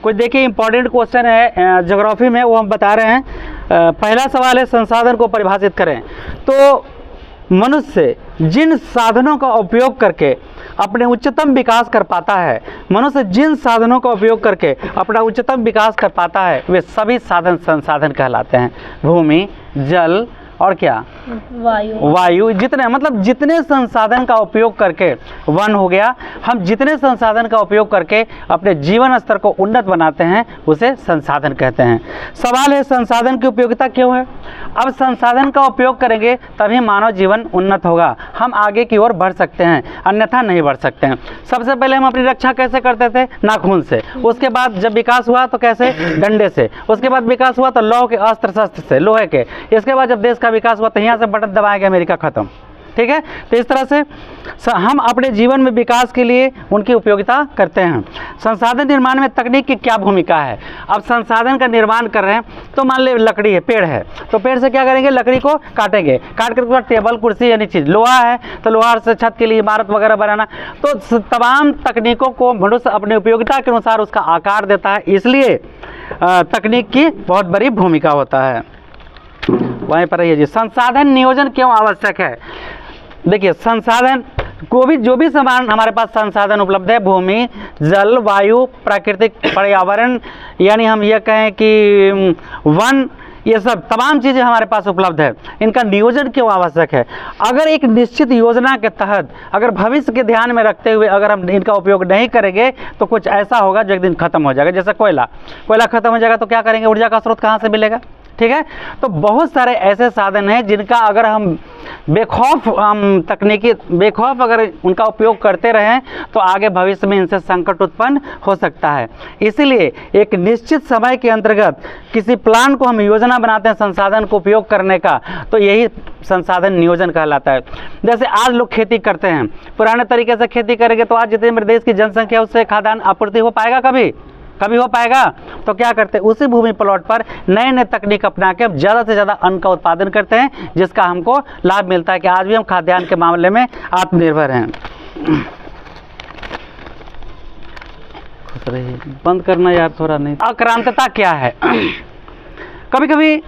कुछ देखिए important question है ज्योग्राफी में, वो हम बता रहे हैं। पहला सवाल है संसाधन को परिभाषित करें। तो मनुष्य जिन साधनों का उपयोग करके अपने उच्चतम विकास कर पाता है, मनुष्य जिन साधनों का उपयोग करके अपना उच्चतम विकास कर पाता है, वे सभी साधन संसाधन कहलाते हैं। भूमि, जल और क्या, वायु। जितने मतलब जितने संसाधन का उपयोग करके, वन हो गया, हम जितने संसाधन का उपयोग करके अपने जीवन स्तर को उन्नत बनाते हैं उसे संसाधन कहते हैं। सवाल है संसाधन की उपयोगिता क्यों है? अब संसाधन का उपयोग करेंगे तभी मानव जीवन उन्नत होगा, हम आगे की ओर बढ़ सकते हैं, अन्यथा नहीं बढ़ सकते हैं। सबसे पहले हम अपनी रक्षा कैसे करते थे? नाखून से। उसके बाद जब विकास हुआ तो कैसे? डंडे से। उसके बाद विकास हुआ तो लौह के अस्त्र शस्त्र से, लोहे के। इसके बाद जब देश का विकास हुआ तो यहाँ से बटन दबाएंगे, अमेरिका खत्म। ठीक है, तो इस तरह से हम अपने जीवन में विकास के लिए उनकी उपयोगिता करते हैं। संसाधन निर्माण में तकनीक की क्या भूमिका है? अब संसाधन का निर्माण कर रहे हैं तो मान ले लकड़ी है, पेड़ है, तो पेड़ से क्या करेंगे? लकड़ी को काटेंगे, काट कर बाद टेबल कुर्सी यानी चीज़। लोहा है तो लोहा से छत के लिए इमारत वगैरह बनाना। तो तमाम तकनीकों को मनुष्य अपनी उपयोगिता के अनुसार उसका आकार देता है, इसलिए तकनीक की बहुत बड़ी भूमिका होता है। वहीं पर रहिए जी। संसाधन नियोजन क्यों आवश्यक है? देखिए संसाधन को भी, जो भी सामान हमारे पास संसाधन उपलब्ध है, भूमि, जल, वायु, प्राकृतिक पर्यावरण, यानी हम ये कहें कि वन, ये सब तमाम चीज़ें हमारे पास उपलब्ध है, इनका नियोजन क्यों आवश्यक है? अगर एक निश्चित योजना के तहत, अगर भविष्य के ध्यान में रखते हुए अगर हम इनका उपयोग नहीं करेंगे तो कुछ ऐसा होगा जो एक दिन खत्म हो जाएगा। जैसे कोयला खत्म हो जाएगा तो क्या करेंगे? ऊर्जा का स्रोत कहाँ से मिलेगा? ठीक है, तो बहुत सारे ऐसे साधन हैं जिनका अगर हम बेखौफ बेखौफ अगर उनका उपयोग करते रहें तो आगे भविष्य में इनसे संकट उत्पन्न हो सकता है। इसीलिए एक निश्चित समय के अंतर्गत किसी प्लान को हम योजना बनाते हैं संसाधन को उपयोग करने का, तो यही संसाधन नियोजन कहलाता है। जैसे आज लोग खेती करते हैं, पुराने तरीके से खेती करेंगे तो आज जितने मेरे देश की जनसंख्या उससे खाद्यान्न आपूर्ति हो पाएगा? कभी हो पाएगा? तो क्या करते हैं? उसी भूमि प्लॉट पर नए नए तकनीक अपना के ज़्यादा से ज़्यादा अन्न का उत्पादन करते हैं, जिसका हमको लाभ मिलता है कि आज भी हम खाद्यान्न के मामले में आत्मनिर्भर हैं। बंद करना यार थोड़ा, नहीं। आक्रांतता क्या है? कभी कभी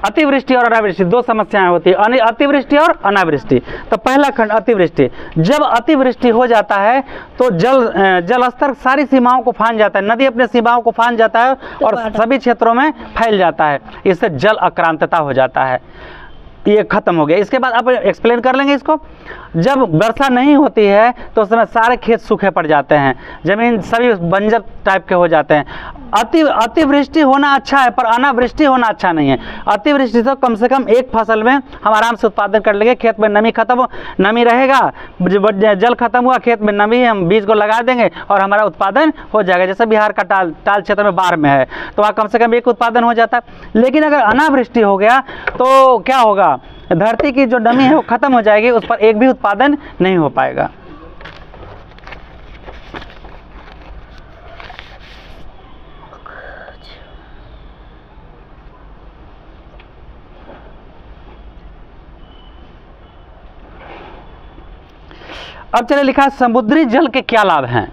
अतिवृष्टि और अनावृष्टि दो समस्याएं होती है, अतिवृष्टि और अनावृष्टि। तो पहला खंड अतिवृष्टि। जब अतिवृष्टि हो जाता है तो जल स्तर सारी सीमाओं को फांद जाता है, नदी अपने सीमाओं को फांद जाता है और सभी क्षेत्रों में फैल जाता है, इससे जल आक्रांतता हो जाता है, ये खत्म हो गया। इसके बाद आप एक्सप्लेन कर लेंगे इसको। जब वर्षा नहीं होती है तो उस समय सारे खेत सूखे पड़ जाते हैं, जमीन सभी बंजर टाइप के हो जाते हैं। अतिवृष्टि होना अच्छा है पर अनावृष्टि होना अच्छा नहीं है। अतिवृष्टि तो कम से कम एक फसल में हम आराम से उत्पादन कर लेंगे, खेत में नमी रहेगा, जल खत्म हुआ, खेत में नमी, हम बीज को लगा देंगे और हमारा उत्पादन हो जाएगा। जैसे बिहार का टाल क्षेत्र में बाढ़ में है तो वहाँ कम से कम एक उत्पादन हो जाता है। लेकिन अगर अनावृष्टि हो गया तो क्या होगा? धरती की जो नमी है वो खत्म हो जाएगी, उस पर एक भी उत्पादन नहीं हो पाएगा। अब चले लिखा है समुद्री जल के क्या लाभ हैं?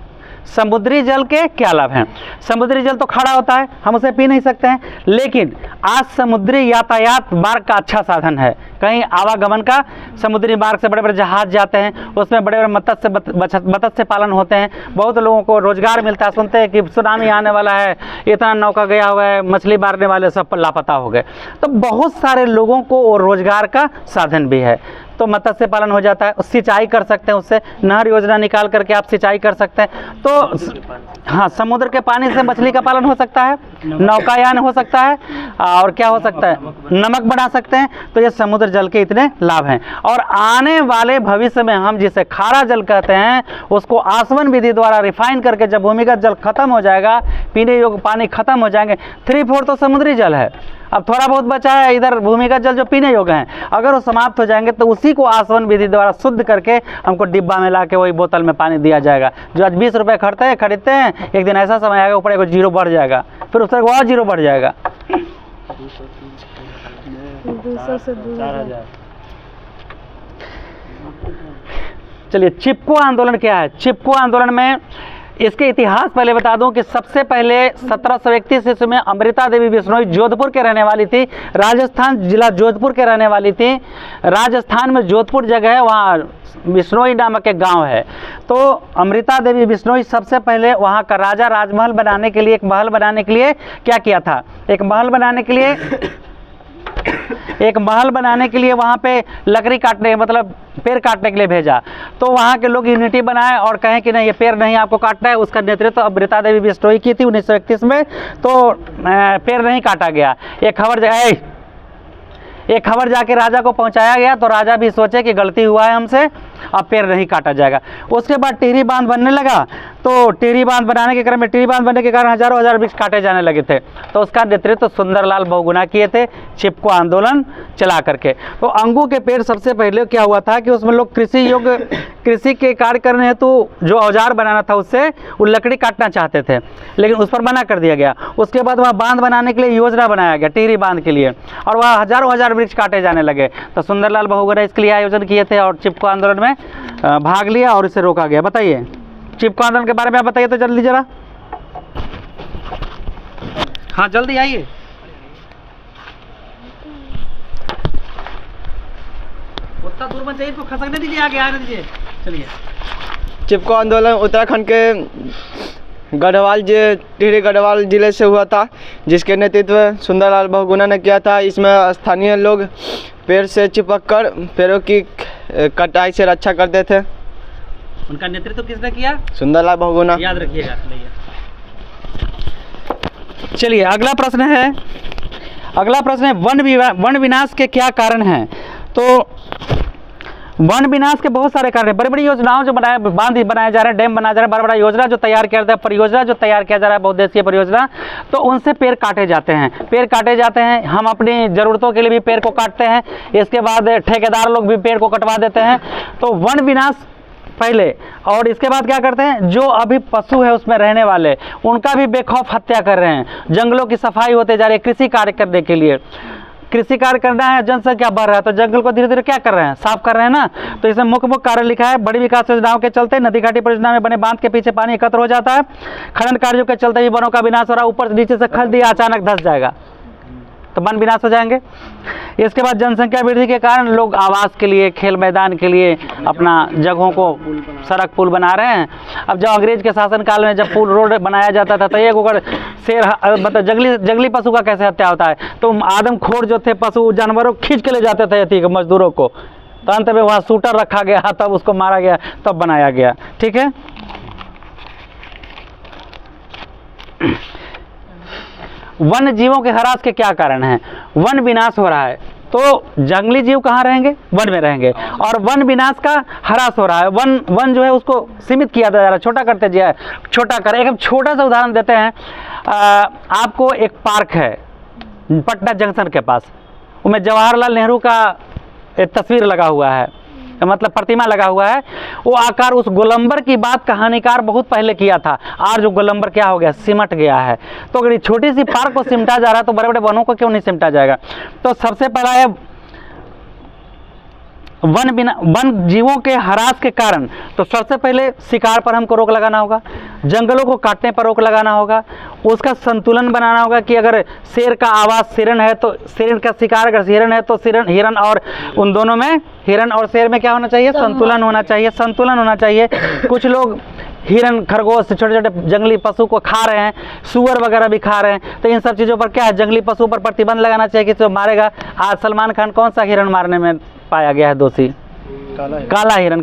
समुद्री जल के क्या लाभ हैं? समुद्री जल तो खड़ा होता है, हम उसे पी नहीं सकते हैं, लेकिन आज समुद्री यातायात मार्ग का अच्छा साधन है। कहीं आवागमन का समुद्री मार्ग से बड़े बड़े जहाज जाते हैं, उसमें बड़े बड़े मत्स्य पालन होते हैं, बहुत लोगों को रोजगार मिलता है। सुनते हैं कि सुनामी आने वाला है, इतना नौका गया हुआ है, मछली मारने वाले सब लापता हो गए, तो बहुत सारे लोगों को रोजगार का साधन भी है। तो मत्स्य पालन हो जाता है, सिंचाई कर सकते हैं, उससे नहर योजना निकाल करके आप सिंचाई कर सकते हैं। तो हाँ, समुद्र के पानी से मछली का पालन हो सकता है, नौकायान हो सकता है, और क्या हो सकता है? नमक बना सकते हैं। तो ये समुद्र जल के इतने लाभ हैं। और आने वाले भविष्य में हम जिसे खारा जल कहते हैं उसको आसवन विधि द्वारा रिफाइन करके जब भूमिगत जल खत्म हो जाएगा, पीने योग्य पानी खत्म हो जाएंगे, 3/4 तो समुद्री जल है, अब थोड़ा बहुत बचा है इधर भूमिगत जल जो पीने योग्य हैं, अगर वो समाप्त हो जाएंगे तो उसी को आसवन विधि द्वारा शुद्ध करके हमको डिब्बा में ला के वही बोतल में पानी दिया जाएगा। जो आज 20 रुपये खरीदते हैं, एक दिन ऐसा समय आएगा ऊपर एक जीरो बढ़ जाएगा, फिर उस तरह और जीरो बढ़ जाएगा। 200 से 2000। चलिए, चिपको आंदोलन क्या है? चिपको आंदोलन में इसके इतिहास पहले बता दूं कि सबसे पहले 1731 ईस्वी में अमृता देवी बिश्नोई जोधपुर के रहने वाली थी, राजस्थान जिला जोधपुर के रहने वाली थी। राजस्थान में जोधपुर जगह है, वहाँ बिश्नोई नामक एक गांव है। तो अमृता देवी बिश्नोई सबसे पहले वहाँ का राजा राजमहल बनाने के लिए, एक महल बनाने के लिए क्या किया था, एक महल बनाने के लिए वहाँ पे लकड़ी काटने, मतलब पेड़ काटने के लिए भेजा। तो वहाँ के लोग यूनिटी बनाए और कहें कि नहीं, ये पेड़ नहीं आपको काटना है। उसका नेतृत्व अमृता देवी बिश्नोई की थी 1931 में। तो पेड़ नहीं काटा गया। एक खबर जाके राजा को पहुंचाया गया, तो राजा भी सोचे कि गलती हुआ है हमसे, अब पेड़ नहीं काटा जाएगा। उसके बाद टिहरी बांध बनने लगा। तो टिहरी बांध बनाने के क्रम में, टिहरी बांध बनने के कारण हजारों हजार वृक्ष काटे जाने लगे थे। तो उसका नेतृत्व सुंदरलाल बहुगुणा किए थे, चिपको आंदोलन चला करके। तो अंगू के पेड़ सबसे पहले क्या हुआ था कि उसमें लोग कृषि के कार्य करने हेतु जो औजार बनाना था उससे वो लकड़ी काटना चाहते थे, लेकिन उस पर मना कर दिया गया। उसके बाद वहाँ बांध बनाने के लिए योजना बनाया गया टिहरी बांध के लिए, और वहाँ हजारों हजार वृक्ष काटे जाने लगे। तो सुंदरलाल बहुगुणा इसके लिए आयोजन किए थे और चिपको आंदोलन में भाग लिया और इसे रोका गया। बताइए चिपको आंदोलन के बारे में आप बताइए तो जल्दी जरा। हाँ जल्दी आइए। उतना दूर में चाहिए तो खसकने दीजिए, आगे आने दीजिए। चलिए। चिपको आंदोलन उत्तराखंड के गढ़वाल टिहरी गढ़वाल जिले से हुआ था, जिसके नेतृत्व सुंदरलाल बहुगुणा ने किया था। इसमें स्थानीय लोग पेड़ से चिपक कर पेड़ों की कटाई से रक्षा करते थे। उनका नेतृत्व किसने किया? सुंदरलाल बहुगुणा। याद रखिएगा। चलिए अगला प्रश्न है वन विनाश के क्या कारण हैं? तो वन विनाश के बहुत सारे कारण हैं। बड़ी बड़ी योजनाओं जो बांध बनाए जा रहे हैं, डैम बनाया जा रहा है, बड़ा योजना जो तैयार किया जाता है, परियोजना जो तैयार किया जा रहा है, बहुउद्देशीय परियोजना, तो उनसे पेड़ काटे जाते हैं। हम अपनी ज़रूरतों के लिए भी पेड़ को काटते हैं। इसके बाद ठेकेदार लोग भी पेड़ को कटवा देते हैं। तो वन विनाश पहले, और इसके बाद क्या करते हैं, जो अभी पशु है उसमें रहने वाले, उनका भी बेखौफ हत्या कर रहे हैं। जंगलों की सफाई होते जा रही है कृषि कार्य करने के लिए। कृषि कार्य करना है, जनसंख्या बढ़ रहा है, तो जंगल को धीरे धीरे क्या कर रहे हैं, साफ कर रहे हैं ना। तो इसमें मुख्य कारण लिखा है, बड़ी विकास योजनाओं के चलते नदी घाटी परियोजना में बने बांध के पीछे पानी एकत्र हो जाता है। खनन कार्यों के चलते भी वनों का विनाश हो रहा है। ऊपर से नीचे से खल दिया, अचानक धंस जाएगा तो वन विनाश हो जाएंगे। इसके बाद जनसंख्या वृद्धि के कारण लोग आवास के लिए, खेल मैदान के लिए अपना जगहों को सड़क पुल बना रहे हैं। अब जब अंग्रेज के शासन काल में जब पुल रोड बनाया जाता था तो एक अगर शेर, मतलब जंगली पशु का कैसे हत्या होता है, तो आदमखोर जो थे पशु जानवरों खींच के ले जाते थे अति मजदूरों को। तो अंत में वहाँ शूटर रखा गया, तब उसको मारा गया, तब बनाया गया। ठीक है। वन जीवों के ह्रास के क्या कारण हैं? वन विनाश हो रहा है तो जंगली जीव कहाँ रहेंगे? वन में रहेंगे। और वन विनाश का ह्रास हो रहा है, वन जो है उसको सीमित किया जा रहा है, छोटा करते जाए, छोटा कर। एक हम छोटा सा उदाहरण देते हैं। आपको एक पार्क है पटना जंक्शन के पास, उसमें जवाहरलाल नेहरू का एक तस्वीर लगा हुआ है, मतलब प्रतिमा लगा हुआ है। वो आकार, उस गोलंबर की बात कहानीकार बहुत पहले किया था। आज वो गोलंबर क्या हो गया, सिमट गया है। तो अगर ये छोटी सी पार्क को सिमटा जा रहा है तो बड़े बड़े वनों को क्यों नहीं सिमटा जाएगा? तो सबसे पहला है वन जीवों के ह्रास के कारण। तो सबसे पहले शिकार पर हमको रोक लगाना होगा, जंगलों को काटने पर रोक लगाना होगा, उसका संतुलन बनाना होगा कि अगर शेर का आवास हिरण है तो हिरण का शिकार अगर हिरण है तो हिरण और उन दोनों में, हिरण और शेर में क्या होना चाहिए, संतुलन होना चाहिए। कुछ लोग हिरण, खरगोश, छोटे छोटे जंगली पशु को खा रहे हैं, सूअर वगैरह भी खा रहे हैं। तो इन सब चीज़ों पर क्या है, जंगली पशु पर प्रतिबंध लगाना चाहिए कि जो मारेगा। आज सलमान खान कौन सा हिरण मारने में पाया गया है दोषी? काला हिरण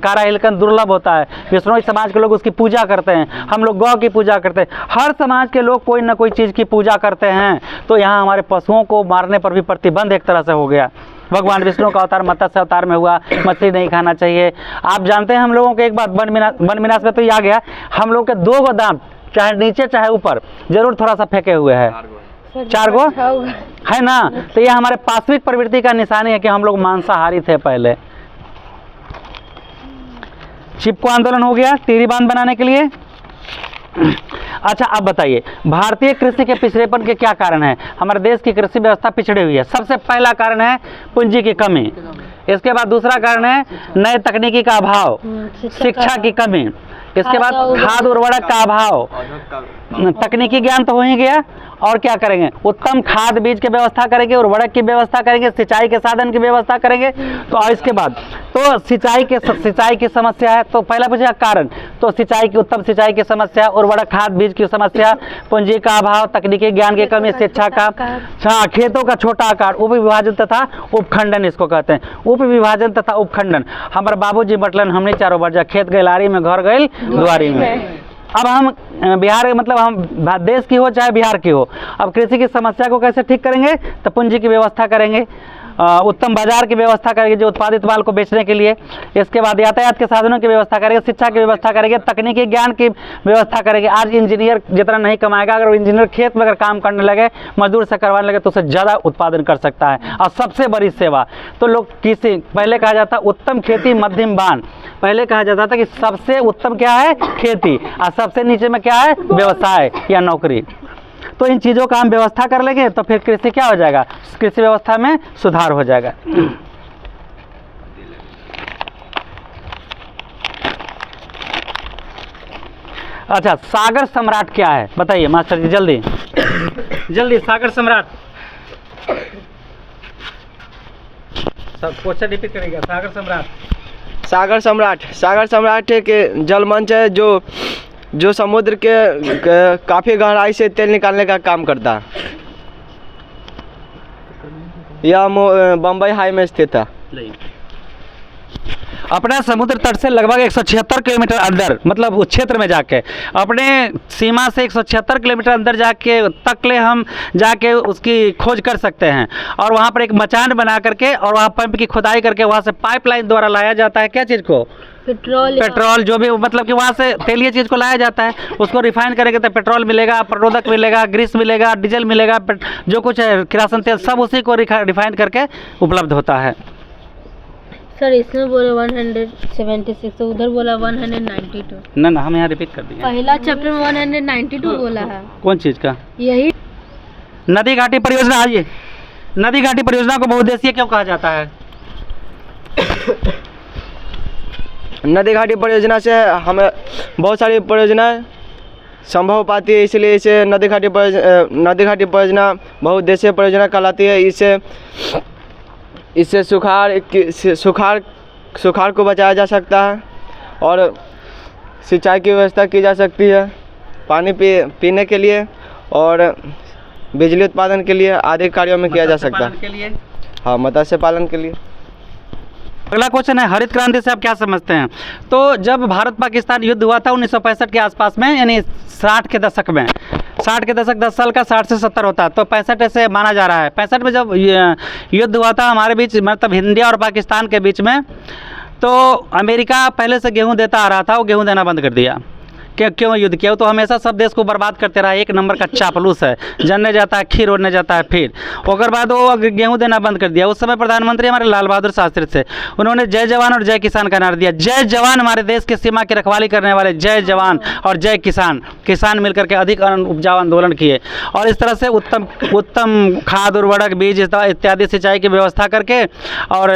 दुर्लभ होता है। बिश्नोई समाज के लोग उसकी पूजा करते हैं, हम लोग गौ की पूजा करते हैं। हर समाज के लोग कोई ना कोई चीज़ की पूजा करते हैं। तो यहाँ हमारे पशुओं को मारने पर भी प्रतिबंध एक तरह से हो गया। भगवान विष्णु का अवतार मत्स्य अवतार में हुआ, मछली नहीं खाना चाहिए। आप जानते हैं हम लोगों के एक बात, वन विनाश में तो ये आ गया, हम लोग के 2 गो दांत चाहे नीचे चाहे ऊपर जरूर थोड़ा सा फेंके हुए हैं। 4 गो है ना। तो ये हमारे पाश्विक प्रवृत्ति का निशानी है कि हम लोग मांसाहारी थे पहले। चिपको आंदोलन हो गया टिहरी बांध बनाने के लिए। अच्छा अब बताइए, भारतीय कृषि के पिछड़ेपन के क्या कारण है? हमारे देश की कृषि व्यवस्था पिछड़ी हुई है। सबसे पहला कारण है पूंजी की कमी। इसके बाद दूसरा कारण है नए तकनीकी का अभाव, शिक्षा की कमी। इसके बाद खाद उर्वरक का अभाव, तकनीकी ज्ञान तो हो ही गया, और क्या करेंगे, उत्तम खाद बीज की व्यवस्था करेंगे, उर्वरक की व्यवस्था करेंगे, सिंचाई के साधन की व्यवस्था करेंगे। तो और इसके बाद तो सिंचाई की समस्या है, तो पहला पूछेगा कारण, तो सिंचाई की, उत्तम सिंचाई की समस्या, उर्वरक खाद बीज की समस्या, पूंजी का अभाव, तकनीकी ज्ञान की कमी, शिक्षा का, हाँ, खेतों का छोटा आकार, उप विभाजन तथा उपखंडन इसको कहते हैं, उप विभाजन तथा उपखंडन। हमारे बाबूजी बटलन हमने चारों बार जा खेत गए लारी में, घर गए दुआरी में। अब हम बिहार, मतलब हम देश की हो चाहे बिहार की हो, अब कृषि की समस्या को कैसे ठीक करेंगे, तो पूंजी की व्यवस्था करेंगे, उत्तम बाजार की व्यवस्था करेंगे जो उत्पादित माल को बेचने के लिए। इसके बाद यातायात के साधनों की व्यवस्था करेंगे, शिक्षा की व्यवस्था करेंगे, तकनीकी ज्ञान की व्यवस्था करेंगे। आज इंजीनियर जितना नहीं कमाएगा, अगर इंजीनियर खेत में अगर काम करने लगे, मजदूर से करवाने लगे, तो उससे ज़्यादा उत्पादन कर सकता है। और सबसे बड़ी सेवा तो लोग किसी, पहले कहा जाता उत्तम खेती मध्यम बान, पहले कहा जाता था कि सबसे उत्तम क्या है, खेती, और सबसे नीचे में क्या है, व्यवसाय या नौकरी। तो इन चीज़ों का हम व्यवस्था कर लेंगे तो फिर कृषि क्या हो जाएगा, कृषि व्यवस्था में सुधार हो जाएगा। अच्छा, सागर सम्राट क्या है बताइए मास्टर जी, जल्दी जल्दी, सागर सम्राट, सब क्वेश्चन रिपीट करेगा। सागर सम्राट, सागर सम्राट एक जलमंच है जो समुद्र के काफ़ी गहराई से तेल निकालने का काम करता है। यह बम्बई हाई में स्थित है। अपना समुद्र तट से लगभग 176 किलोमीटर अंदर, मतलब उस क्षेत्र में जाके, अपने सीमा से 176 किलोमीटर अंदर जाके तकले हम जाके उसकी खोज कर सकते हैं। और वहाँ पर एक मचान बना करके, और वहाँ पंप की खुदाई करके वहाँ से पाइपलाइन द्वारा लाया जाता है क्या चीज़ को, पेट्रोल, जो भी, मतलब कि वहाँ से तेलीय चीज़ को लाया जाता है, उसको रिफाइन करेंगे तो पेट्रोल मिलेगा, प्रोडक्ट मिलेगा, ग्रीस मिलेगा, डीजल मिलेगा, जो कुछ है किरासन तेल, सब उसी को रिफाइन करके उपलब्ध होता है। सर इसमें बोले 176, तो उधर बोला 192। ना हम यहाँ रिपीट कर दिए। पहला चैप्टर में 192 बोला है। कौन चीज़ का? यही नदी घाटी परियोजना। आइए, नदी घाटी परियोजना को बहुउद्देशीय क्यों कहा जाता है? नदी घाटी परियोजना से हमें बहुत सारी परियोजनाएं संभव हो पाती है, इसलिए इसे नदी घाटी परियोजना बहुउद्देशीय परियोजना कहलाती है। इससे सुखाड़ को बचाया जा सकता है, और सिंचाई की व्यवस्था की जा सकती है, पानी पीने के लिए और बिजली उत्पादन के लिए आदि कार्यों में किया जा सकता है। हाँ, मत्स्य पालन के लिए। अगला क्वेश्चन है, हरित क्रांति से आप क्या समझते हैं? तो जब भारत पाकिस्तान युद्ध हुआ था 1965 के आसपास में, यानी 60 के दशक में, 60 के दशक 10 साल का 60 से 70 होता है, तो 65 से माना जा रहा है। 65 में जब युद्ध हुआ था हमारे बीच, मतलब इंडिया और पाकिस्तान के बीच में, तो अमेरिका पहले से गेहूं देता आ रहा था, वो गेहूं देना बंद कर दिया। क्यों युद्ध किया? तो हमेशा सब देश को बर्बाद करते रहा, एक नंबर का चापलूस है, जनने जाता है खीर ओढ़ने जाता है। फिर उसके बाद वो गेहूं देना बंद कर दिया। उस समय प्रधानमंत्री हमारे लाल बहादुर शास्त्री थे, उन्होंने जय जवान और जय किसान का नारा दिया। जय जवान, हमारे देश की सीमा की रखवाली करने वाले, जय जवान, और जय किसान, किसान मिलकर के अधिक उपजाऊ आंदोलन किए। और इस तरह से उत्तम खाद उर्वरक बीज इत्यादि सिंचाई की व्यवस्था करके, और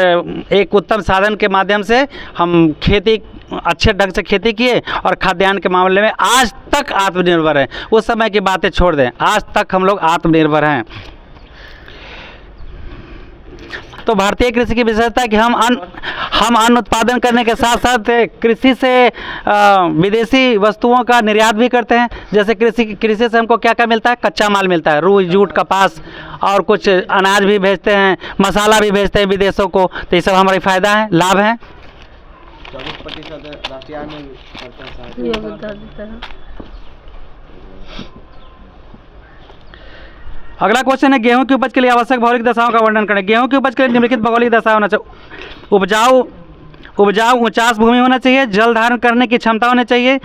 एक उत्तम साधन के माध्यम से हम खेती, अच्छे ढंग से खेती किए, और खाद्यान्न के मामले में आज तक आत्मनिर्भर हैं। उस समय की बातें छोड़ दें, आज तक हम लोग आत्मनिर्भर हैं। तो भारतीय कृषि की विशेषता है कि हम अन्न उत्पादन करने के साथ साथ कृषि से विदेशी वस्तुओं का निर्यात भी करते हैं। जैसे कृषि से हमको क्या क्या मिलता है? कच्चा माल मिलता है, रुई, जूट, कपास, और कुछ अनाज भी भेजते हैं, मसाला भी भेजते हैं विदेशों को। तो ये सब हमारे फायदा है, लाभ है। 40% राष्ट्रीय आय में करते हैं। योगदान देता है। अगला क्वेश्चन है, गेहूं की उपज के लिए आवश्यक भौगोलिक दशाओं का वर्णन करें। गेहूं की उपज के लिए निम्नलिखित भौगोलिक दशा होना चाहिए। उपजाऊ ऊंचास भूमि होना चाहिए, जल धारण करने की क्षमता होनी चाहिए,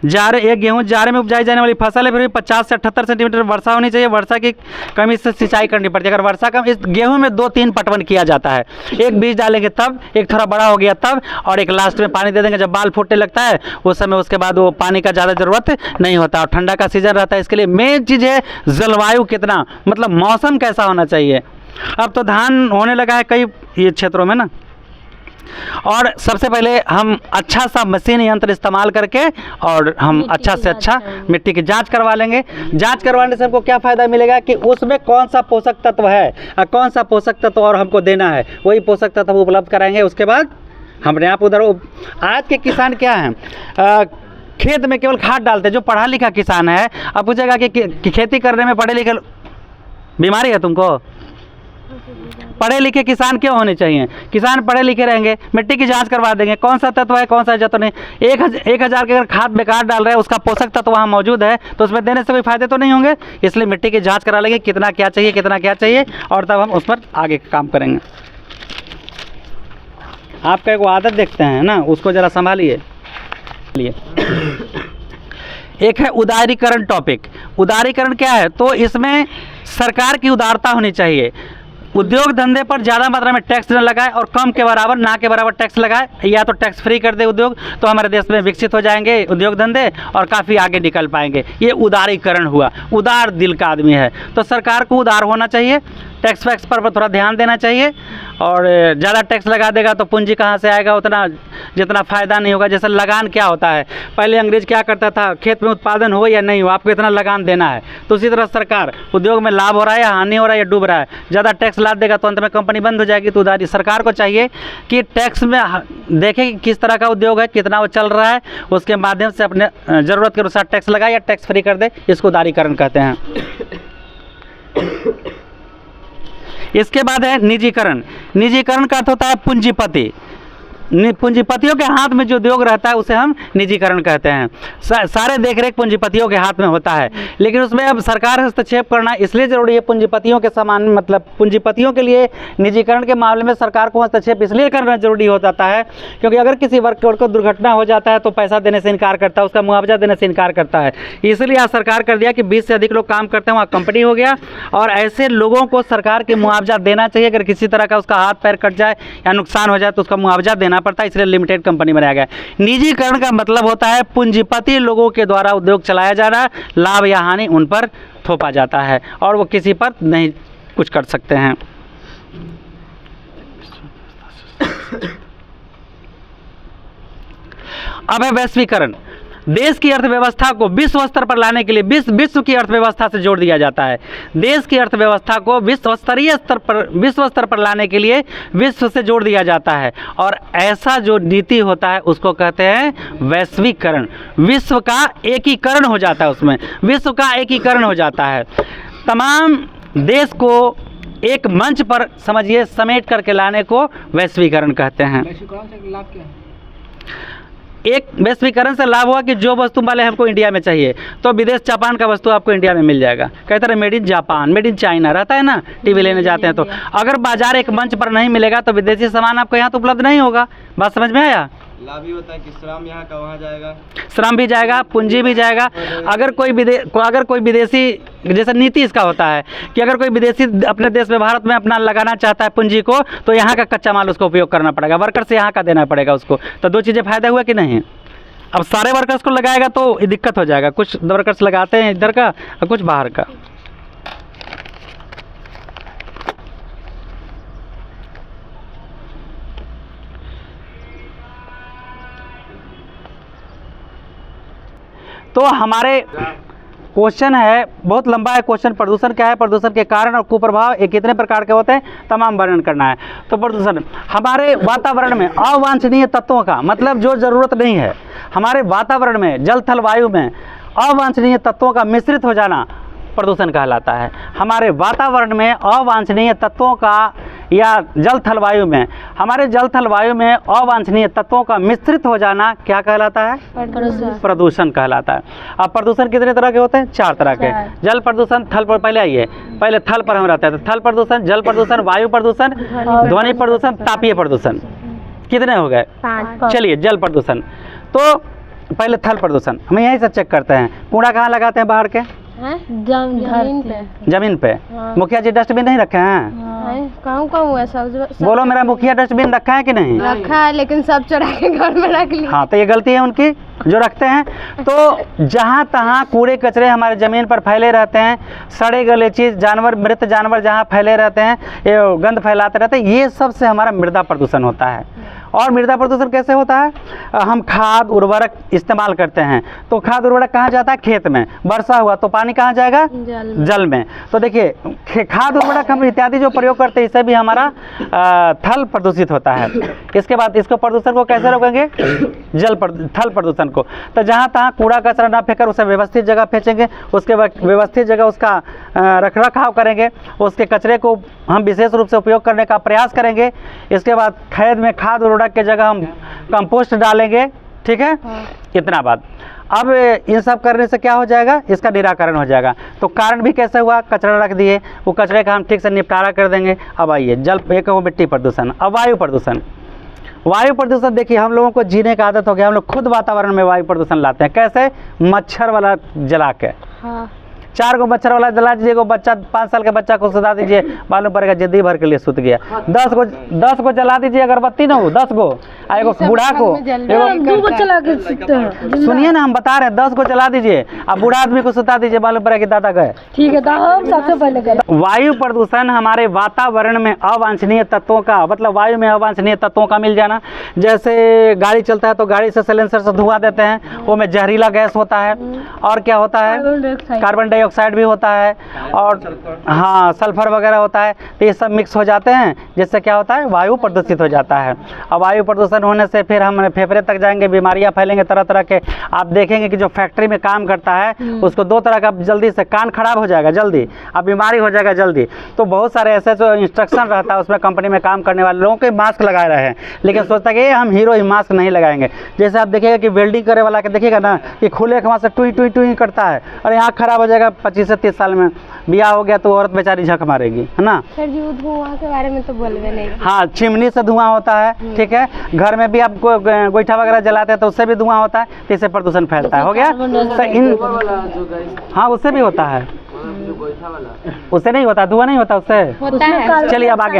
गेहूं जाड़े में उपजाई जाने वाली फसल है, फिर 50 से 78 सेंटीमीटर वर्षा होनी चाहिए, वर्षा की कमी से सिंचाई करनी पड़ती है। अगर वर्षा कम, इस गेहूं में 2-3 पटवन किया जाता है, एक बीज डालेंगे तब, एक थोड़ा बड़ा हो गया तब, और एक लास्ट में पानी दे देंगे जब बाल फूटने लगता है उस समय, उसके बाद वो पानी का ज़्यादा ज़रूरत नहीं होता। और ठंडा का सीजन रहता है, इसके लिए मेन चीज़ है जलवायु कितना, मतलब मौसम कैसा होना चाहिए। अब तो धान होने लगा है कई ये क्षेत्रों में ना, और सबसे पहले हम अच्छा सा मशीन यंत्र इस्तेमाल करके और हम मिट्टी अच्छा की से जांच अच्छा कराएंगे। मिट्टी की जांच करवा लेंगे। जांच करवाने से हमको क्या फ़ायदा मिलेगा कि उसमें कौन सा पोषक तत्व है और कौन सा पोषक तत्व और हमको देना है, वही पोषक तत्व उपलब्ध कराएंगे। उसके बाद हमने आप उधर आज के किसान क्या हैं, खेत में केवल खाद डालते हैं। जो पढ़ा लिखा किसान है, अब पूछेगा कि खेती करने में पढ़े लिखे बीमारी है तुमको? पढ़े लिखे किसान क्यों होने चाहिए? किसान पढ़े लिखे रहेंगे, मिट्टी की जांच करवा देंगे, कौन सा तत्व है कौन सा तत्व नहीं। 1000 के अगर खाद बेकार डाल रहे हैं, उसका पोषक तत्व वहाँ मौजूद है तो उसमें देने से कोई फायदे तो नहीं होंगे। इसलिए मिट्टी की जांच करा लेंगे, कितना क्या चाहिए और तब हम उस पर आगे काम करेंगे। आपका एक आदत देखते हैं ना, उसको ज़रा संभालिए। एक है उदारीकरण टॉपिक। उदारीकरण क्या है? तो इसमें सरकार की उदारता होनी चाहिए। उद्योग धंधे पर ज़्यादा मात्रा में टैक्स न लगाए और कम के बराबर ना के बराबर टैक्स लगाए, या तो टैक्स फ्री कर दे उद्योग, तो हमारे देश में विकसित हो जाएंगे उद्योग धंधे और काफ़ी आगे निकल पाएंगे। ये उदारीकरण हुआ। उदार दिल का आदमी है तो सरकार को उदार होना चाहिए, टैक्स वैक्स पर थोड़ा ध्यान देना चाहिए। और ज़्यादा टैक्स लगा देगा तो पूंजी कहाँ से आएगा, उतना जितना फ़ायदा नहीं होगा। जैसे लगान क्या होता है, पहले अंग्रेज क्या करता था, खेत में उत्पादन हो या नहीं हो आपको इतना लगान देना है। तो उसी तरह सरकार, उद्योग में लाभ हो रहा है या हानि हो रहा है या डूब रहा है, ज़्यादा टैक्स लाद देगा तो अंत में कंपनी बंद हो जाएगी। तो उदारी सरकार को चाहिए कि टैक्स में देखे कि किस तरह का उद्योग है, कितना वो चल रहा है, उसके माध्यम से अपने ज़रूरत के अनुसार टैक्स लगाए या टैक्स फ्री कर दे। इसको उदारीकरण कहते हैं। इसके बाद है निजीकरण। निजीकरण का अर्थ होता है पूंजीपति। पूंजीपतियों के हाथ में जो उद्योग रहता है उसे हम निजीकरण कहते हैं। सारे देखरेख पूंजीपतियों के हाथ में होता है, लेकिन उसमें अब सरकार हस्तक्षेप करना इसलिए ज़रूरी है। पूंजीपतियों के समान मतलब पूंजीपतियों के लिए निजीकरण के मामले में सरकार को हस्तक्षेप इसलिए करना जरूरी हो जाता है क्योंकि अगर किसी वर्कर को दुर्घटना हो जाता है तो पैसा देने से इनकार करता है, उसका मुआवजा देने से इनकार करता है। इसलिए आज सरकार कर दिया कि 20 से अधिक लोग काम करते हैं वहाँ कंपनी हो गया, और ऐसे लोगों को सरकार के मुआवजा देना चाहिए। अगर किसी तरह का उसका हाथ पैर कट जाए या नुकसान हो जाए तो उसका मुआवजा देना पड़ता है, इसलिए लिमिटेड कंपनी बनाया गया। निजीकरण का मतलब होता है पूंजीपति लोगों के द्वारा उद्योग चलाया जाना, लाभ या हानि उन पर थोपा जाता है और वो किसी पर नहीं कुछ कर सकते हैं। अब है वैश्वीकरण। देश की अर्थव्यवस्था को विश्व स्तर पर लाने के लिए विश्व की अर्थव्यवस्था से जोड़ दिया जाता है। देश की अर्थव्यवस्था को विश्व स्तर पर लाने के लिए विश्व से जोड़ दिया जाता है, और ऐसा जो नीति होता है उसको कहते हैं वैश्वीकरण। विश्व का एकीकरण हो जाता है, उसमें विश्व का एकीकरण हो जाता है। तमाम देश को एक मंच पर समझिए समेट करके लाने को वैश्वीकरण कहते हैं। वैश्वीकरण से लाभ क्या है? एक वैश्वीकरण से लाभ हुआ कि जो वस्तु वाले हमको इंडिया में चाहिए तो विदेश जापान का वस्तु आपको इंडिया में मिल जाएगा। कहते हैं made in Japan, made in China रहता है ना, टीवी लेने जाते हैं तो अगर बाजार एक मंच पर नहीं मिलेगा तो विदेशी सामान आपको यहाँ तो उपलब्ध नहीं होगा। बात समझ में आया? लाभ ही होता है कि श्रम यहाँ का वहाँ जाएगा, श्रम भी जाएगा, पूंजी भी जाएगा। अगर कोई विदेशी, जैसे नीति इसका होता है कि अगर कोई विदेशी अपने देश में भारत में अपना लगाना चाहता है पूंजी को, तो यहाँ का कच्चा माल उसको उपयोग करना पड़ेगा, वर्कर से यहाँ का देना पड़ेगा उसको। तो दो चीज़ें फायदा हुआ कि नहीं? अब सारे वर्कर्स को लगाएगा तो दिक्कत हो जाएगा। कुछ वर्कर्स लगाते हैं इधर का और कुछ बाहर का। तो हमारे क्वेश्चन है, बहुत लंबा है क्वेश्चन। प्रदूषण क्या है, प्रदूषण के कारण और कुप्रभाव ये कितने प्रकार के होते हैं, तमाम वर्णन करना है। तो प्रदूषण हमारे वातावरण में अवांछनीय तत्वों का मतलब जो ज़रूरत नहीं है, हमारे वातावरण में जल थल वायु में अवांछनीय तत्वों का मिश्रित हो जाना प्रदूषण कहलाता है। हमारे वातावरण में अवांछनीय तत्वों का या जल थल वायु में, हमारे जल थल वायु में अवांछनीय तत्वों का मिश्रित हो जाना क्या कहलाता है? प्रदूषण कहलाता है। अब प्रदूषण कितने तरह के होते हैं? 4 तरह के। जल प्रदूषण, थल पर पहले आइए, पहले थल पर हम रहते हैं। तो थल प्रदूषण, जल प्रदूषण, वायु प्रदूषण, ध्वनि प्रदूषण, तापीय प्रदूषण। कितने हो गए? 5। चलिए जल प्रदूषण। तो पहले थल प्रदूषण हम यहीं से चेक करते हैं। कूड़ा कहाँ लगाते हैं बाहर के? जमीन पे। जमीन पे। हाँ। मुखिया जी डस्टबिन नहीं रखे हैं? नहीं कहूँ ऐसा बोलो, मेरा मुखिया डस्टबिन रखा है कि नहीं? रखा है, लेकिन सब चढ़ा के घर में रख लिया। हाँ, तो ये गलती है उनकी जो रखते हैं। तो जहाँ तहाँ कूड़े कचरे हमारे ज़मीन पर फैले रहते हैं, सड़े गले चीज़, जानवर, मृत जानवर जहाँ फैले रहते हैं, ये गंद फैलाते रहते हैं, ये सब से हमारा मृदा प्रदूषण होता है। और मृदा प्रदूषण कैसे होता है? हम खाद उर्वरक इस्तेमाल करते हैं, तो खाद उर्वरक कहाँ जाता है? खेत में। वर्षा हुआ तो पानी कहाँ जाएगा? जल में। तो देखिए, खाद उर्वरक हम इत्यादि जो प्रयोग करते हैं, इससे भी हमारा थल प्रदूषित होता है। इसके बाद इसको प्रदूषण को कैसे रोकेंगे? थल प्रदूषण को। तो जहाँ तहाँ कूड़ा कचरा ना फेंकर उसे व्यवस्थित जगह फेंकेंगे, उसके बाद व्यवस्थित जगह उसका रख रखाव करेंगे, उसके कचरे को हम विशेष रूप से उपयोग करने का प्रयास करेंगे। इसके बाद खेत में खाद उर्वरक की जगह हम कंपोस्ट डालेंगे, ठीक है? इतना बात। अब इन सब करने से क्या हो जाएगा? इसका निराकरण हो जाएगा। तो कारण भी कैसे हुआ? कचरा रख दिए, वो कचरे का हम ठीक से निपटारा कर देंगे। अब आइए जल, एक हो मिट्टी प्रदूषण, अब वायु प्रदूषण। वायु प्रदूषण देखिए, हम लोगों को जीने का आदत हो गया, हम लोग खुद वातावरण में वायु प्रदूषण लाते हैं। कैसे? मच्छर वाला जला के। हाँ। 4 गो मच्छर वाला जला दीजिए, को बच्चा 5 साल के बच्चा को सुता दीजिए, मालूम पड़ेगा जिंदगी भर के लिए सुत गया। 10 गो जला दीजिए अगरबत्ती ना हो, 10 गो, एगो बूढ़ा को, 2 गो चला के सुते हैं। सुनिए ना, हम बता रहे हैं 10 को जला दीजिए, अब बूढ़ा आदमी को सुता दीजिए, मालूम पड़ेगा कि दादा गए। ठीक है, तो हम सबसे पहले करें। वायु प्रदूषण हमारे वातावरण में अवांछनीय तत्वों का, मतलब वायु में अवांछनीय तत्वों का मिल जाना। जैसे गाड़ी चलता है तो गाड़ी से सिलेंसर से धुआं देते हैं, वो में जहरीला गैस होता है। और क्या होता है? कार्बन डाइऑक्साइड भी होता है, और हाँ, सल्फर वगैरह होता है। तो ये सब मिक्स हो जाते हैं, जिससे क्या होता है? वायु प्रदूषित हो जाता है। अब वायु प्रदूषण होने से फिर हम फेफड़े तक जाएंगे, बीमारियां फैलेंगे तरह तरह के। आप देखेंगे कि जो फैक्ट्री में काम करता है उसको 2 तरह का जल्दी से कान खराब हो जाएगा जल्दी, अब बीमारी हो जाएगा जल्दी। तो बहुत सारे ऐसे जो इंस्ट्रक्शन रहता है उसमें कंपनी में काम करने वाले लोगों के मास्क लगाए रहे हैं, लेकिन सोचता है कि हम हीरो ही मास्क नहीं लगाएंगे। जैसे आप देखिएगा कि वेल्डिंग करे वाला के देखिएगा ना, कि खुले के वहाँ से टुई टुई टुई करता है, और यहाँ खराब हो जाएगा। 25 से 30 साल में बियाह हो गया तो औरत बेचारी झक मारेगी, है ना? सर जी, वो धुआं के बारे में तो बोलवे नहीं। हाँ, चिमनी से धुआं होता है, ठीक है? घर में भी आप गोईठा वगैरह जलाते हैं तो उससे भी धुआं होता है, तो इससे प्रदूषण फैलता है। हो गया? तो इन, हाँ, उससे भी होता है, उससे नहीं होता, धुआं नहीं होता उससे। होता है। चलिए अब आगे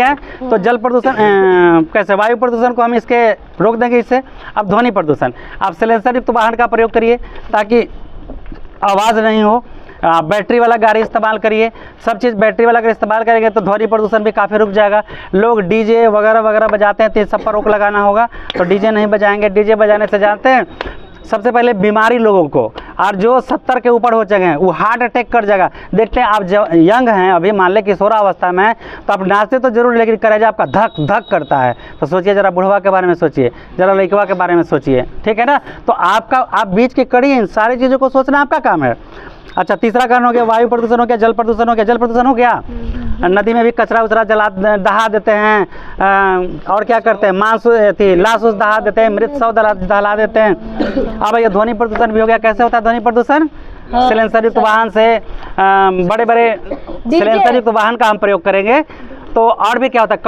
हैं। तो जल प्रदूषण कैसे? वायु प्रदूषण को हम इसके रोक देंगे इससे। अब ध्वनि प्रदूषण, आप सिलेंसर युक्त वाहन का प्रयोग करिए ताकि आवाज़ नहीं हो। बैटरी वाला गाड़ी इस्तेमाल करिए, सब चीज़ बैटरी वाला अगर इस्तेमाल करेंगे तो ध्वनि प्रदूषण भी काफ़ी रुक जाएगा। लोग डीजे वगैरह वगैरह बजाते हैं तो इन सब पर रोक लगाना होगा, तो डीजे नहीं बजाएंगे। डीजे बजाने से जानते हैं सबसे पहले बीमारी लोगों को, और जो 70 के ऊपर हो चुके हैं वो हार्ट अटैक कर जाएगा। देखते हैं आप यंग हैं अभी, मान लें किशोरावस्था में हैं, तो आप नाचते तो जरूर, लेकिन कलेजा आपका धक धक करता है। तो सोचिए जरा, बुढ़वा के बारे में सोचिए, जरा लड़कवा के बारे में सोचिए, ठीक है ना? तो आप बीच की कड़ी, इन सारी चीज़ों को सोचना आपका काम है। अच्छा, तीसरा कारण हो गया वायु प्रदूषण हो गया, जल प्रदूषण हो गया। जल प्रदूषण हो गया, नदी में भी कचरा उचरा दहा देते हैं, और क्या करते हैं? लाश उस दहा देते हैं, मृत शव दहला देते हैं। अब ये ध्वनि प्रदूषण भी हो गया। कैसे होता है ध्वनि प्रदूषण? सिलेंसर युक्त वाहन से, बड़े बड़े सिलेंसर युक्त वाहन का हम प्रयोग करेंगे। तो और भी क्या होता है?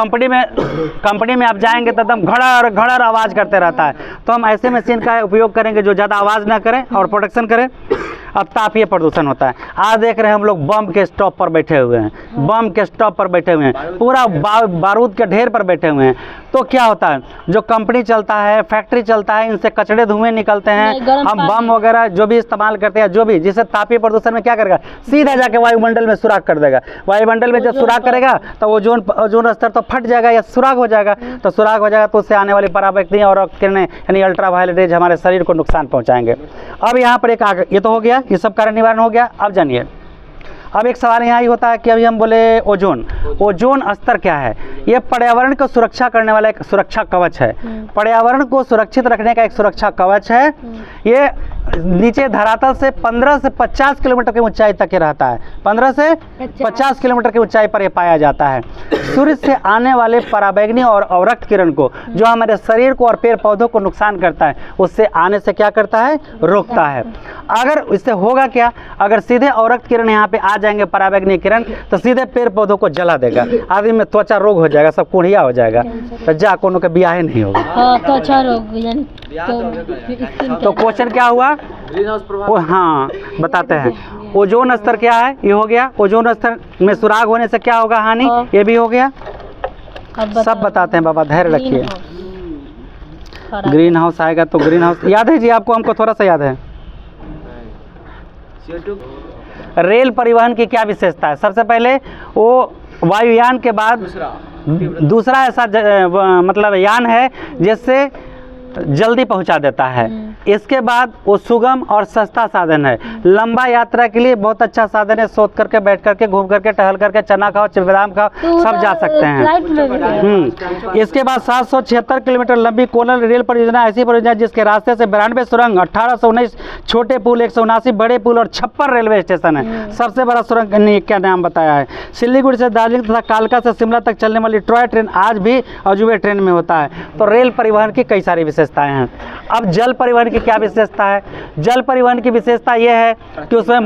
कंपनी में आप जाएंगे तो एकदम घड़र घड़र आवाज़ करते रहता है, तो हम ऐसे मशीन का उपयोग करेंगे जो ज़्यादा आवाज़ ना करें और प्रोडक्शन करें। अब तापीय प्रदूषण होता है। आज देख रहे हैं हम लोग बम के स्टॉप पर बैठे हुए हैं, बम के स्टॉप पर बैठे हुए हैं, पूरा बारूद के ढेर पर बैठे हुए हैं। तो क्या होता है? जो कंपनी चलता है, फैक्ट्री चलता है, इनसे कचड़े धुएं निकलते हैं। हम बम वगैरह जो भी इस्तेमाल करते हैं, जो भी, जिससे तापीय प्रदूषण में क्या करेगा? सीधा जाके वायुमंडल में सुराख कर देगा। वायुमंडल में जब सुराख करेगा तो ओजोन स्तर तो फट जाएगा या सुराख हो जाएगा। तो सुराख हो जाएगा तो उससे आने वाली पराबैक्टेरिया और किरणें, यानी अल्ट्रावायलेट रेज हमारे शरीर को नुकसान पहुंचाएंगे। अब यहाँ पर ये तो हो गया, ये सब कारण निवारण हो गया। अब जानिए, अब एक सवाल यहाँ ही होता है कि अभी हम बोले ओजोन स्तर क्या है? ये पर्यावरण को सुरक्षा करने वाला एक सुरक्षा कवच है, पर्यावरण को सुरक्षित रखने का एक सुरक्षा कवच है। ये नीचे धरातल से 15 से 50 किलोमीटर की ऊंचाई तक ये रहता है, 15 से 50 किलोमीटर की ऊंचाई पर ये पाया जाता है। सूर्य से आने वाले पराबैंगनी और अवरक्त किरण को, जो हमारे शरीर को और पेड़ पौधों को नुकसान करता है, उससे आने से क्या करता है? रोकता है। अगर इससे होगा क्या? अगर सीधे अवरक्त किरण यहाँ पे आ जाएंगे पराबैंगनी किरण तो सीधे पेड़ पौधों को जला देगा, आदमी में त्वचा रोग हो जाएगा, सब कुढ़िया हो जाएगा, तो जा कोनो के ब्याह नहीं होगा। हाँ त्वचा रोग यानी तो क्वेश्चन क्या हुआ? हाँ बताते हैं। ओजोन स्तर क्या है? ये हो गया। ओजोन स्तर में सुराग होने से क्या होगा हानि? ये भी हो गया। सब बताते हैं बाबा, धैर्य रखिए। ग्रीन हाउस आएगा तो ग्रीन हाउस याद है जी आपको? हमको थोड़ा सा याद है। रेल परिवहन की क्या विशेषता है? सबसे पहले वो वायुयान के बाद दूसरा ऐसा मतलब यान है जिससे जल्दी पहुंचा देता है। इसके बाद वो सुगम और सस्ता साधन है। लंबा यात्रा के लिए बहुत अच्छा साधन है। सोच करके, बैठ करके, घूम करके, टहल करके, चना खाओ, बादाम खाओ, सब जा सकते हैं। इसके बाद 776 किलोमीटर लंबी कोलर रेल परियोजना ऐसी परियोजना जिसके रास्ते से 92 सुरंग, 1819 छोटे पुल, 179 बड़े पुल और 56 रेलवे स्टेशन है। सबसे बड़ा सुरंग क्या नाम बताया है? सिलीगुड़ी से दार्जिलिंग तथा कालका से शिमला तक चलने वाली टॉय ट्रेन आज भी अजूबे ट्रेन में होता है। तो रेल परिवहन की कई सारी विशेषताएं हैं। अब जल परिवहन की क्या विशेषता है? जल परिवहन की विशेषता यह है कि उसमें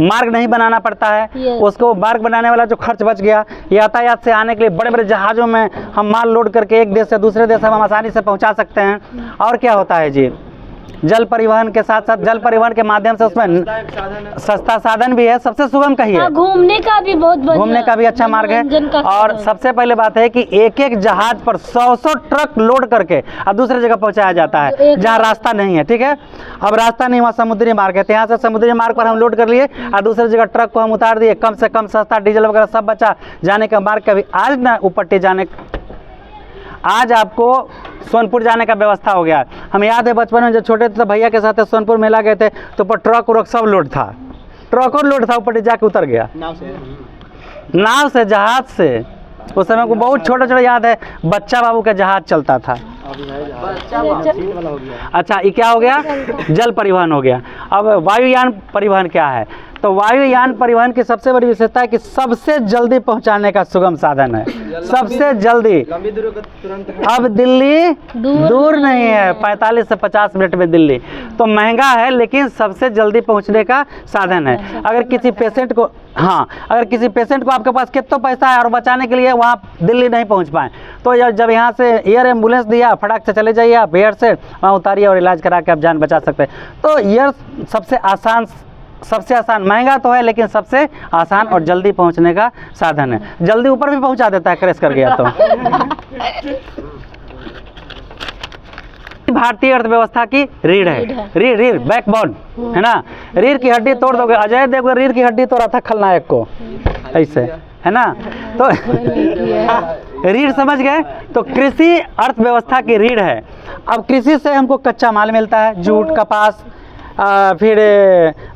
मार्ग नहीं बनाना पड़ता है। उसको मार्ग बनाने वाला जो खर्च बच गया। यातायात से आने के लिए बड़े बड़े जहाज़ों में हम माल लोड करके एक देश से दूसरे देश हम आसानी से पहुंचा सकते हैं। और क्या होता है जी? जल परिवहन के साथ साथ जल परिवहन के माध्यम से उसमें सस्ता साधन भी है, सबसे सुगम का ही है। घूमने का भी बहुत बढ़िया, घूमने का भी अच्छा मार्ग है। और सबसे पहले बात है कि एक एक जहाज पर 100 ट्रक लोड करके और दूसरी जगह पहुंचाया जाता है जहां रास्ता नहीं है। ठीक है, अब रास्ता नहीं, वहाँ समुद्री मार्ग है, तो यहाँ से समुद्री मार्ग पर हम लोड कर लिए और दूसरी जगह ट्रक को हम उतार दिए। कम से कम सस्ता डीजल वगैरह सब बचा, जाने का मार्ग का भी आज ना ऊपट्टी जाने, आज आपको सोनपुर जाने का व्यवस्था हो गया। हम याद है बचपन में जब छोटे थे तो भैया के साथ सोनपुर मेला गए थे तो ऊपर ट्रक व्रक सब लोड था, ट्रक और लोड था, ऊपर जाके उतर गया नाव से, जहाज से। उस समय को बहुत छोटा छोटा याद है, बच्चा बाबू का जहाज चलता था। अच्छा ये क्या हो गया? जल परिवहन हो गया। अब वायुयान परिवहन क्या है? तो वायुयान परिवहन की सबसे बड़ी विशेषता है कि सबसे जल्दी पहुंचाने का सुगम साधन है, सबसे जल्दी। अब दिल्ली दूर नहीं है, 45 से 50 मिनट में दिल्ली। तो महंगा है लेकिन सबसे जल्दी पहुंचने का साधन है। अगर किसी पेशेंट को, हाँ अगर किसी पेशेंट को आपके पास कितना पैसा है और बचाने के लिए वहाँ दिल्ली नहीं पहुँच पाए तो जब यहाँ से एयर एम्बुलेंस दिया, फटाक से चले जाइए आप एयर से, वहाँ उतारिए और इलाज करा के आप जान बचा सकते हैं। तो एयर सबसे आसान, महंगा तो है लेकिन सबसे आसान और जल्दी पहुंचने का साधन है। जल्दी ऊपर भी पहुंचा देता है, क्रैश कर गया तो। भारतीय अर्थव्यवस्था की रीढ़ है, रीढ़ बैकबोन है ना। रीढ़ की हड्डी तोड़ दोगे, अजय देवगन रीढ़ की हड्डी तोड़ा था खलनायक को, ऐसे है ना। तो रीढ़ समझ गए? तो कृषि अर्थव्यवस्था की रीढ़ है। अब कृषि से हमको कच्चा माल मिलता है, जूट, कपास, फिर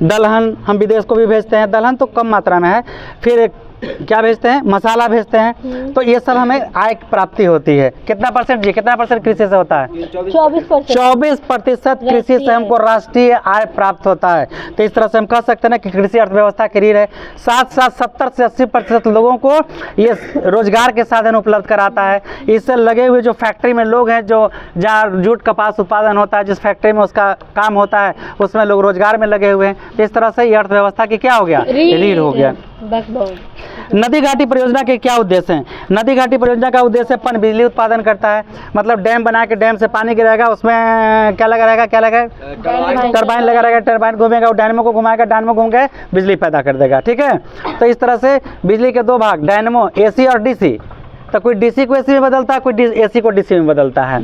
दलहन, हम विदेश को भी भेजते हैं, दलहन तो कम मात्रा में है। फिर क्या भेजते हैं? मसाला भेजते हैं। तो ये सब हमें आय प्राप्ति होती है। कितना परसेंट जी? कितना परसेंट कृषि से होता है? 24% कृषि से हमको राष्ट्रीय आय प्राप्त होता है। तो इस तरह से हम कह सकते हैं ना कि कृषि अर्थव्यवस्था की रीढ़ है। साथ साथ 70 से 80% लोगों को ये रोजगार के साधन उपलब्ध कराता है। इससे लगे हुए जो फैक्ट्री में लोग हैं, जो जहाँ जूट कपास उत्पादन होता है, जिस फैक्ट्री में उसका काम होता है, उसमें लोग रोजगार में लगे हुए हैं। तो इस तरह से ये अर्थव्यवस्था की क्या हो गया? रीढ़ हो गया। नदी घाटी परियोजना के क्या उद्देश्य हैं? नदी घाटी परियोजना का उद्देश्य पन बिजली उत्पादन करता है। मतलब डैम बना के डैम से पानी गिराएगा, उसमें क्या लगा रहेगा? टरबाइन लगा रहेगा, टरबाइन घूमेगा, वो डायनेमो को घुमाएगा, डायनेमो घूम के बिजली पैदा कर देगा। ठीक है, तो इस तरह से बिजली के दो भाग, डायनेमो, एसी और डीसी। तो कोई डीसी को एसी में बदलता है, कोई एसी को डीसी में बदलता है।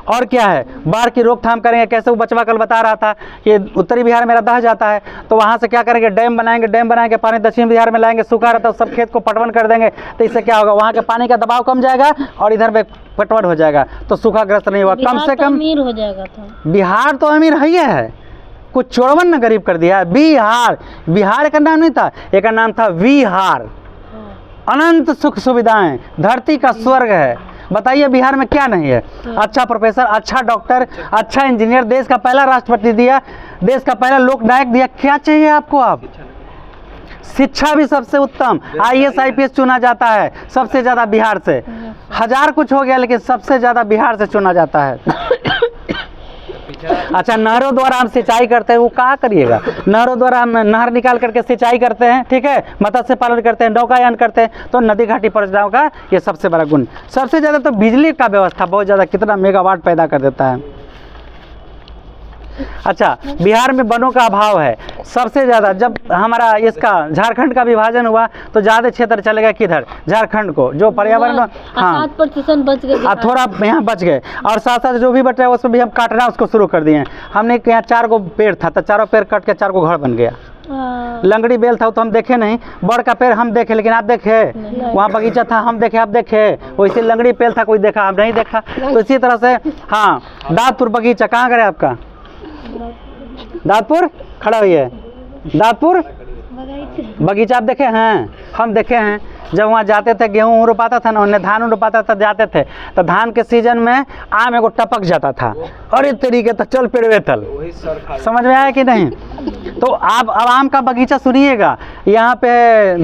और क्या है? बाढ़ की रोकथाम करेंगे कैसे? वो बचवा कल बता रहा था कि उत्तरी बिहार मेरा दह जाता है, तो वहाँ से क्या करेंगे? डैम बनाएंगे, पानी दक्षिण बिहार में लाएंगे, सूखा रहता है सब खेत को पटवन कर देंगे। तो इससे क्या होगा? वहाँ के पानी का दबाव कम जाएगा और इधर में पटवन हो जाएगा, तो सूखाग्रस्त नहीं होगा। कम से कम अमीर हो जाएगा था। बिहार तो अमीर है ही है, कुछ चोरवन न गरीब कर दिया है। बिहार का नाम नहीं था, एक नाम था बिहार। अनंत सुख सुविधाएं, धरती का स्वर्ग है। बताइए बिहार में क्या नहीं है? अच्छा प्रोफेसर, अच्छा डॉक्टर, अच्छा इंजीनियर, देश का पहला राष्ट्रपति दिया, देश का पहला लोकनायक दिया। क्या चाहिए आपको? आप शिक्षा भी सबसे उत्तम, IAS IPS चुना जाता है सबसे ज़्यादा बिहार से। हजार कुछ हो गया लेकिन सबसे ज़्यादा बिहार से चुना जाता है। अच्छा, नहरों द्वारा हम सिंचाई करते हैं, वो कहाँ करिएगा? नहरों द्वारा हम नहर निकाल करके सिंचाई करते हैं, ठीक है, मत्स्य पालन करते हैं, नौकायान करते हैं, तो नदी घाटी परियोजनाओं का ये सबसे बड़ा गुण। सबसे ज़्यादा तो बिजली का व्यवस्था बहुत ज़्यादा, कितना मेगावाट पैदा कर देता है। अच्छा, बिहार में वनों का अभाव है सबसे ज़्यादा। जब हमारा इसका झारखंड का विभाजन हुआ तो ज़्यादा क्षेत्र चले गए किधर? झारखंड को, जो पर्यावरण, हाँ 7% बच गए, थोड़ा यहाँ बच गए, और साथ साथ जो भी बच रहा है उसमें भी हम काटना उसको शुरू कर दिए हैं। हमने यहाँ 4 गो पेड़ था तो 4 पेड़ कट के 4 गो घर बन गया। लंगड़ी बेल था तो हम देखे नहीं, बड़ का पेड़ हम देखे लेकिन आप देखे? वहाँ बगीचा था हम देखे, आप देखे? वैसे लंगड़ी पेड़ था कोई देखा? हम नहीं देखा। तो इसी तरह से हाँ, दादपुर बगीचा कहाँ करे आपका? दादपुर खड़ा हुई है, दादपुर बगीचा आप देखे हैं? हम देखे हैं। जब वहाँ जाते थे, गेहूँ रोपाता था ना, उन्हें धान रोपाता था, जाते थे तो धान के सीजन में आम एगो टपक जाता था, और इस तरीके तक चल पेड़वे तल। समझ में आया कि नहीं? तो आप अब आम का बगीचा सुनिएगा। यहाँ पे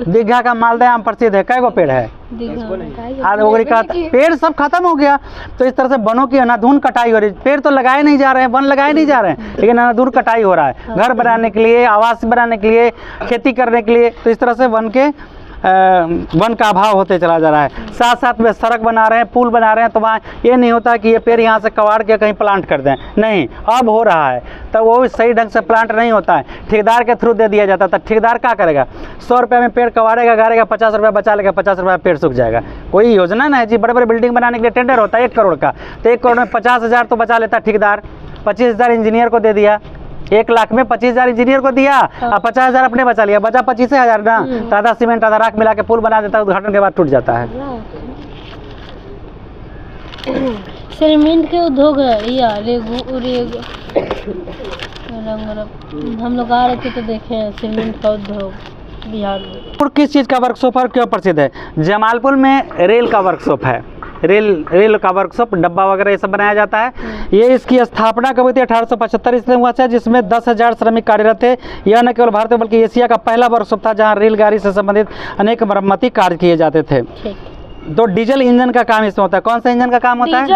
दीघा का मालदह आम प्रसिद्ध है। कै गो पेड़ है? आदोगरी का पेड़ सब खत्म हो गया। तो इस तरह से वनों की अनाधून कटाई हो रही है। पेड़ तो लगाए नहीं जा रहे हैं, वन लगाए नहीं जा रहे हैं, लेकिन अनाधून कटाई हो रहा है, घर बनाने के लिए, आवास बनाने के लिए, खेती करने के लिए। तो इस तरह से वन का अभाव होते चला जा रहा है। साथ साथ में सड़क बना रहे हैं, पुल बना रहे हैं, तो वहाँ ये नहीं होता कि ये पेड़ यहाँ से कबाड़ के कहीं प्लांट कर दें, नहीं, अब हो रहा है तो वो सही ढंग से प्लांट नहीं होता है, ठेकेदार के थ्रू दे दिया जाता था। ठेकेदार क्या करेगा? 100 रुपये में पेड़ कबाड़ेगा, गाड़ेगा, 50 रुपये बचा लेगा, 50 रुपये पेड़ सूख जाएगा। कोई योजना नहीं जी। बड़े बड़े बिल्डिंग बनाने के लिए टेंडर होता है 1 करोड़ का, तो 1 करोड़ में 50,000 तो बचा लेता ठेकेदार, 25,000 इंजीनियर को दे दिया, 1 लाख में 25,000 इंजीनियर को दिया, और 50,000 अपने बचा लिया, बचा 25,000 ना। तो आधा सीमेंट आधा राख मिला के पुल बना देता है, उद्घाटन के बाद टूट जाता है। सीमेंट के उद्योग है या हम लोग आ रहे थे तो देखे हैं सीमेंट का उद्योग बिहार में। और किस चीज़ का वर्कशॉप है, क्यों प्रसिद्ध है? जमालपुर में रेल का वर्कशॉप है। रेल का वर्कशॉप, डब्बा वगैरह ये सब बनाया जाता है। ये इसकी स्थापना कब हुई थी? 1875 ईस्वी में हुआ था, जिसमें 10,000 श्रमिक कार्यरत थे। यह न केवल भारत में बल्कि एशिया का पहला वर्कशॉप था जहां रेलगाड़ी से संबंधित अनेक मरम्मती कार्य किए जाते थे। तो डीजल इंजन का काम इसमें होता है। कौन सा इंजन का काम होता है?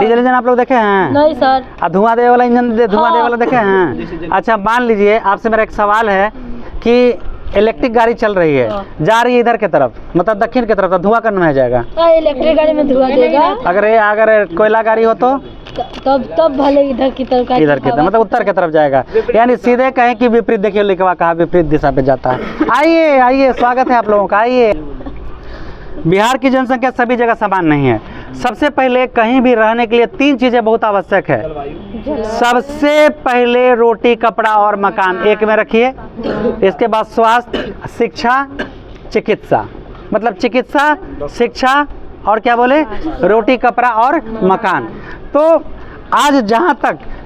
डीजल इंजन आप लोग देखे हैं? नहीं सर। धुआं देने वाला इंजन, धुआं देने वाला देखे हैं? अच्छा, मान लीजिए आपसे मेरा एक सवाल है कि इलेक्ट्रिक गाड़ी चल रही है, जा रही है इधर की तरफ, मतलब दक्षिण की तरफ, तो धुआं करना है जाएगा? इलेक्ट्रिक गाड़ी में धुआं देगा। अगर कोयला गाड़ी हो तो तब भले इधर की तरफ, मतलब उत्तर की तरफ जाएगा। यानी सीधे कहें कि विपरीत, देखिए लिखवा कहा विपरीत दिशा पे जाता है। आइए आइए, स्वागत है आप लोगों का, आइए। बिहार की जनसंख्या सभी जगह समान नहीं है। सबसे पहले कहीं भी रहने के लिए 3 चीज़ें बहुत आवश्यक है। सबसे पहले रोटी, कपड़ा और मकान, एक में रखिए। इसके बाद स्वास्थ्य, शिक्षा, चिकित्सा, मतलब चिकित्सा, शिक्षा और क्या बोले, रोटी, कपड़ा और मकान। तो आज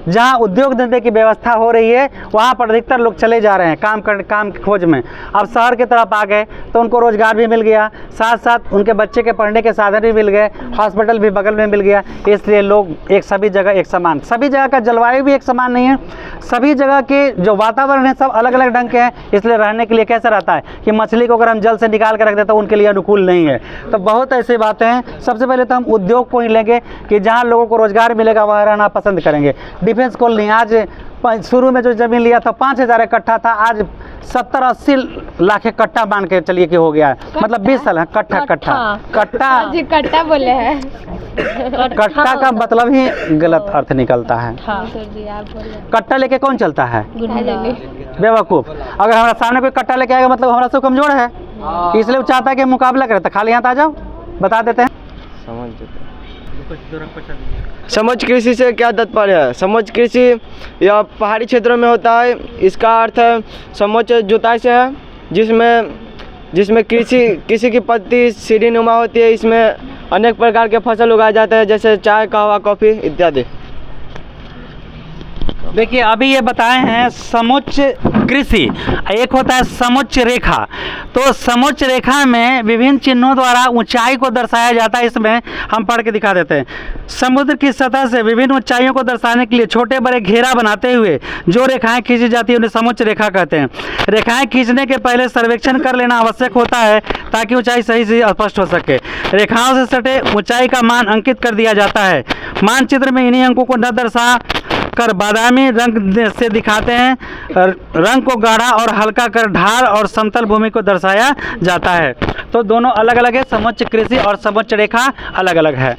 जहाँ उद्योग धंधे की व्यवस्था हो रही है वहाँ पर अधिकतर लोग चले जा रहे हैं काम की खोज में। अब शहर की तरफ आ गए तो उनको रोजगार भी मिल गया, साथ साथ उनके बच्चे के पढ़ने के साधन भी मिल गए, हॉस्पिटल भी बगल में मिल गया। इसलिए लोग सभी जगह एक समान, सभी जगह का जलवायु भी एक समान नहीं है, सभी जगह के जो वातावरण है सब अलग अलग ढंग के हैं। इसलिए रहने के लिए कैसा रहता है कि मछली को अगर हम जल से निकाल कर रख देते तो उनके लिए अनुकूल नहीं है। तो बहुत ऐसी बातें हैं। सबसे पहले तो हम उद्योग को ही लेंगे कि जहाँ लोगों को रोजगार मिलेगा वहाँ रहना पसंद करेंगे। डिफेंस कॉलोनी, आज शुरू में जो ज़मीन लिया था 5,000 इकट्ठा था, आज 70-80 लाख इकट्ठा मान के चलिए कि हो गया है, मतलब 20 साल है। कट्टा बोले हैं। कट्टा का मतलब ही गलत अर्थ निकलता है। कट्टा लेके कौन चलता है? बेवकूफ़। अगर हमारा सामने कोई कट्टा लेके आएगा मतलब हमारा से कमजोर है, इसलिए वो चाहता है कि मुकाबला करे। तो खाली हाथ आ जाओ, बता देते हैं। समोच्च कृषि से क्या तात्पर्य है? समोच्च कृषि यह पहाड़ी क्षेत्रों में होता है। इसका अर्थ है समोच्च जुताई से है, जिसमें कृषि की पत्ती सीढ़ी नुमा होती है। इसमें अनेक प्रकार के फसल उगाए जाते हैं, जैसे चाय, कहवा, कॉफ़ी इत्यादि। देखिए अभी ये बताए हैं समोच्च कृषि, एक होता है समोच्च रेखा। तो समोच्च रेखा में विभिन्न चिन्हों द्वारा ऊंचाई को दर्शाया जाता है। इसमें हम पढ़ के दिखा देते हैं। समुद्र की सतह से विभिन्न ऊंचाइयों को दर्शाने के लिए छोटे बड़े घेरा बनाते हुए जो रेखाएं खींची जाती है उन्हें समोच्च रेखा कहते हैं। रेखाएं खींचने के पहले सर्वेक्षण कर लेना आवश्यक होता है ताकि ऊंचाई सही से स्पष्ट हो सके। रेखाओं से सटे ऊंचाई का मान अंकित कर दिया जाता है। मानचित्र में इन्हीं अंकों को न दर्शा कर बादामी रंग से दिखाते हैं। रंग को गाढ़ा और हल्का कर ढाल और समतल भूमि को दर्शाया जाता है। तो दोनों अलग अलग है, समोच्च कृषि और समोच्च रेखा अलग अलग है।